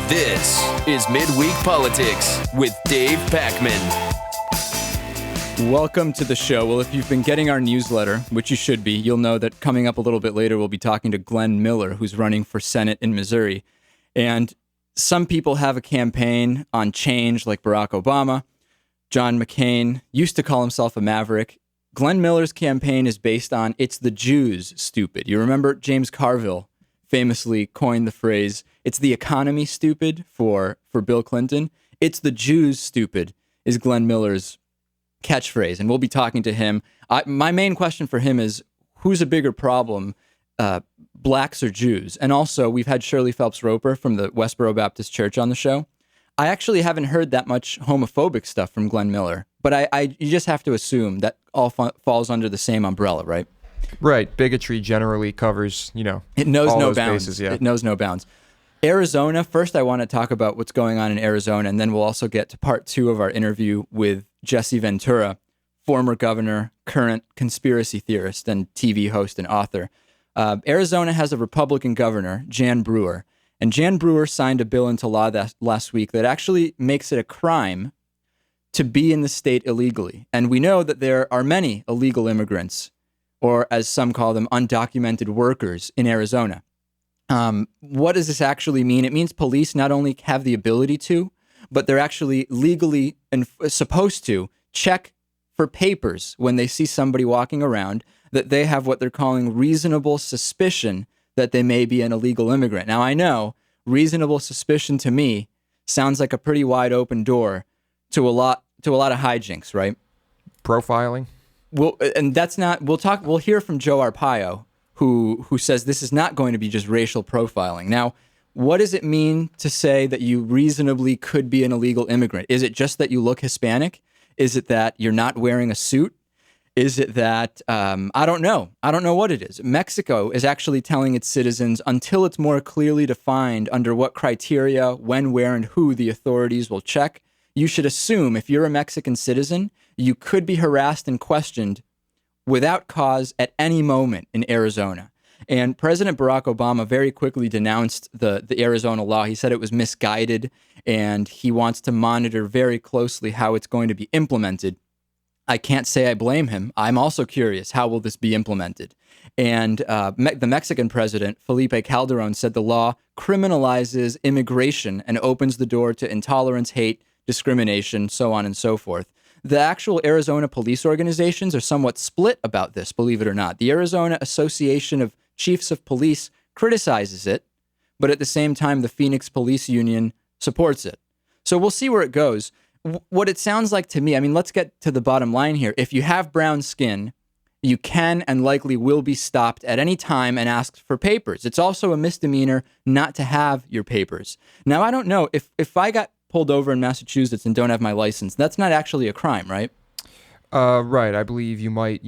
This is Midweek Politics with Dave Pakman. Welcome to the show. Well, if you've been getting our newsletter, which you should be, you'll know that coming up a little bit later, we'll be talking to Glenn Miller, who's running for Senate in Missouri. And some people have a campaign on change, like Barack Obama. John McCain used to call himself a maverick. Glenn Miller's campaign is based on "It's the Jews, stupid." You remember James Carville famously coined the phrase, "It's the economy, stupid," for Bill Clinton. "It's the Jews, stupid" is Glenn Miller's catchphrase, and we'll be talking to him. My main question for him is, who's a bigger problem, blacks or Jews? And also, we've had Shirley Phelps Roper from the Westboro Baptist Church on the show. I actually haven't heard that much homophobic stuff from Glenn Miller, but you just have to assume that all falls under the same umbrella, right? Right. Bigotry generally covers, it knows all no those bounds. bases, yeah. It knows no bounds. Arizona, first I want to talk about what's going on in Arizona, and then we'll also get to part two of our interview with Jesse Ventura, former governor, current conspiracy theorist, and TV host and author. Arizona has a Republican governor, Jan Brewer, and Jan Brewer signed a bill into law last week that actually makes it a crime to be in the state illegally. And we know that there are many illegal immigrants, or as some call them, undocumented workers in Arizona. What does this actually mean? It means police not only have the ability to, but they're actually legally and supposed to check for papers when they see somebody walking around, that they have what they're calling reasonable suspicion that they may be an illegal immigrant. Now, I know reasonable suspicion to me sounds like a pretty wide open door to a lot of hijinks, right? Profiling. Well, and that's not. We'll hear from Joe Arpaio, who says this is not going to be just racial profiling. Now, what does it mean to say that you reasonably could be an illegal immigrant? Is it just that you look Hispanic? Is it that you're not wearing a suit? Is it that, I don't know. I don't know what it is. Mexico is actually telling its citizens, until it's more clearly defined under what criteria, when, where, and who the authorities will check, you should assume if you're a Mexican citizen, you could be harassed and questioned without cause at any moment in Arizona. And President Barack Obama very quickly denounced the Arizona law. He said it was misguided, and he wants to monitor very closely how it's going to be implemented. I can't say I blame him. I'm also curious, how will this be implemented? And the Mexican president, Felipe Calderon, said the law criminalizes immigration and opens the door to intolerance, hate, discrimination, so on and so forth. The actual Arizona police organizations are somewhat split about this, believe it or not. The Arizona Association of Chiefs of Police criticizes it, but at the same time, the Phoenix Police Union supports it. So we'll see where it goes. What it sounds like to me, I mean, let's get to the bottom line here. If you have brown skin, you can and likely will be stopped at any time and asked for papers. It's also a misdemeanor not to have your papers. Now, I don't know, if I got pulled over in Massachusetts and don't have my license, that's not actually a crime, right? Right. I believe you might,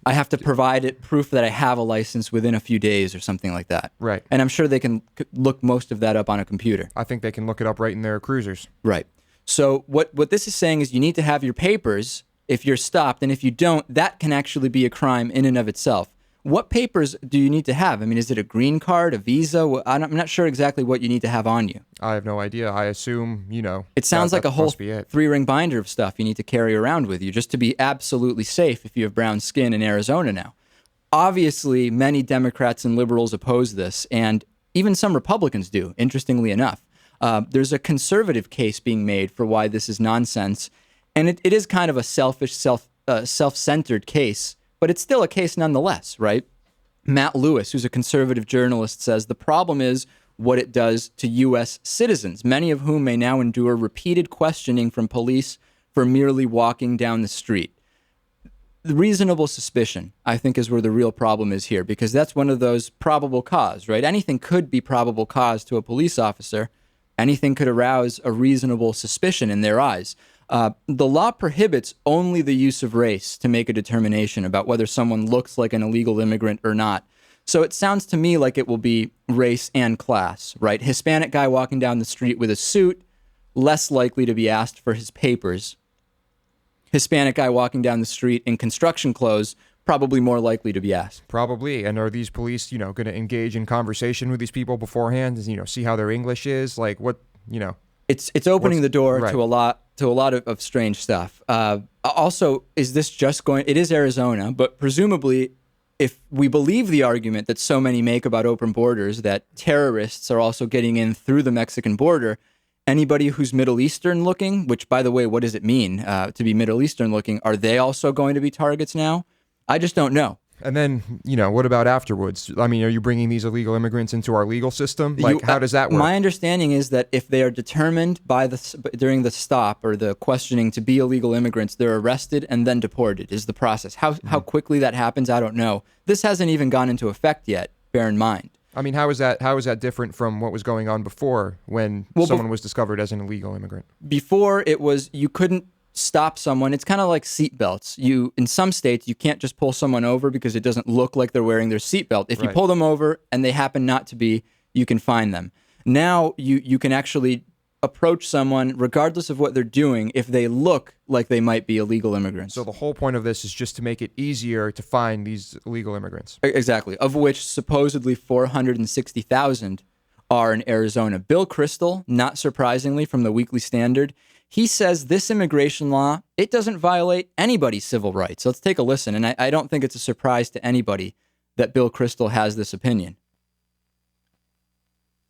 I have to provide proof that I have a license within a few days or something like that. Right. And I'm sure they can look most of that up on a computer. I think they can look it up right in their cruisers. Right. So what this is saying is you need to have your papers if you're stopped, and if you don't, that can actually be a crime in and of itself. What papers do you need to have? I mean, is it a green card, a visa? I'm not sure exactly what you need to have on you. I have no idea. I assume, It sounds like a whole must be it. 3-ring binder of stuff you need to carry around with you just to be absolutely safe if you have brown skin in Arizona now. Obviously, many Democrats and liberals oppose this, and even some Republicans do, interestingly enough. There's a conservative case being made for why this is nonsense, and it is kind of a selfish, self-centered case, but it's still a case nonetheless, right? Matt Lewis, who's a conservative journalist, says the problem is what it does to U.S. citizens, many of whom may now endure repeated questioning from police for merely walking down the street. The reasonable suspicion, I think, is where the real problem is here, because that's one of those probable cause, right? Anything could be probable cause to a police officer. Anything could arouse a reasonable suspicion in their eyes. The law prohibits only the use of race to make a determination about whether someone looks like an illegal immigrant or not. So it sounds to me like it will be race and class, right? Hispanic guy walking down the street with a suit, less likely to be asked for his papers. Hispanic guy walking down the street in construction clothes, probably more likely to be asked. Probably. And are these police, going to engage in conversation with these people beforehand and, see how their English is? Like, what It's opening the door right. to a lot of strange stuff. Also, is this just going? It is Arizona, but presumably, if we believe the argument that so many make about open borders, that terrorists are also getting in through the Mexican border, anybody who's Middle Eastern looking, which, by the way, what does it mean to be Middle Eastern looking? Are they also going to be targets now? I just don't know. And then, what about afterwards? I mean, are you bringing these illegal immigrants into our legal system? Like, how does that work? My understanding is that if they are determined during the stop or the questioning to be illegal immigrants, they're arrested and then deported is the process. How quickly that happens, I don't know. This hasn't even gone into effect yet, bear in mind. I mean, how is that different from what was going on before when someone was discovered as an illegal immigrant? Before, it was you couldn't stop someone. It's kind of like seatbelts. In some states, you can't just pull someone over because it doesn't look like they're wearing their seatbelt. If you pull them over and they happen not to be, you can fine them. Now you can actually approach someone regardless of what they're doing if they look like they might be illegal immigrants. So the whole point of this is just to make it easier to find these illegal immigrants. Exactly, of which supposedly 460,000 are in Arizona. Bill Kristol, not surprisingly from the Weekly Standard, he says this immigration law, it doesn't violate anybody's civil rights. Let's take a listen. And I don't think it's a surprise to anybody that Bill Kristol has this opinion.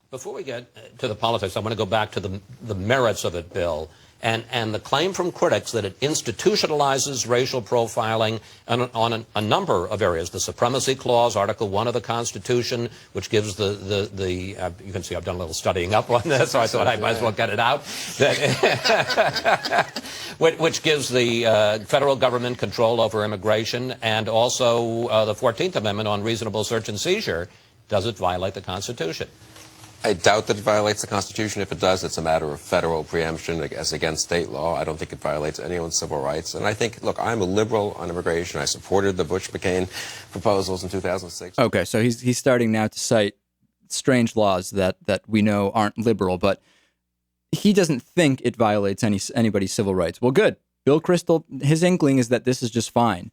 Before we get to the politics, I want to go back to the merits of it, Bill, and the claim from critics that it institutionalizes racial profiling on a number of areas. The Supremacy Clause, Article 1 of the Constitution, which gives you can see I've done a little studying up on this, so I thought I might as well get it out, which gives the federal government control over immigration, and also the 14th Amendment on reasonable search and seizure. Does it violate the Constitution? I doubt that it violates the Constitution. If it does, it's a matter of federal preemption as against state law. I don't think it violates anyone's civil rights. And I think, look, I'm a liberal on immigration. I supported the Bush-McCain proposals in 2006. Okay, so he's starting now to cite strange laws that we know aren't liberal, but he doesn't think it violates anybody's civil rights. Well, good. Bill Kristol, his inkling is that this is just fine.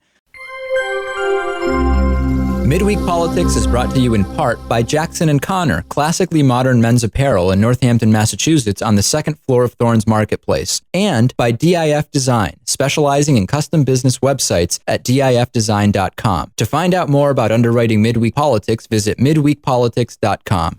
Midweek Politics is brought to you in part by Jackson & Connor, classically modern men's apparel in Northampton, Massachusetts on the second floor of Thorne's Marketplace, and by DIF Design, specializing in custom business websites at difdesign.com. To find out more about underwriting Midweek Politics, visit midweekpolitics.com.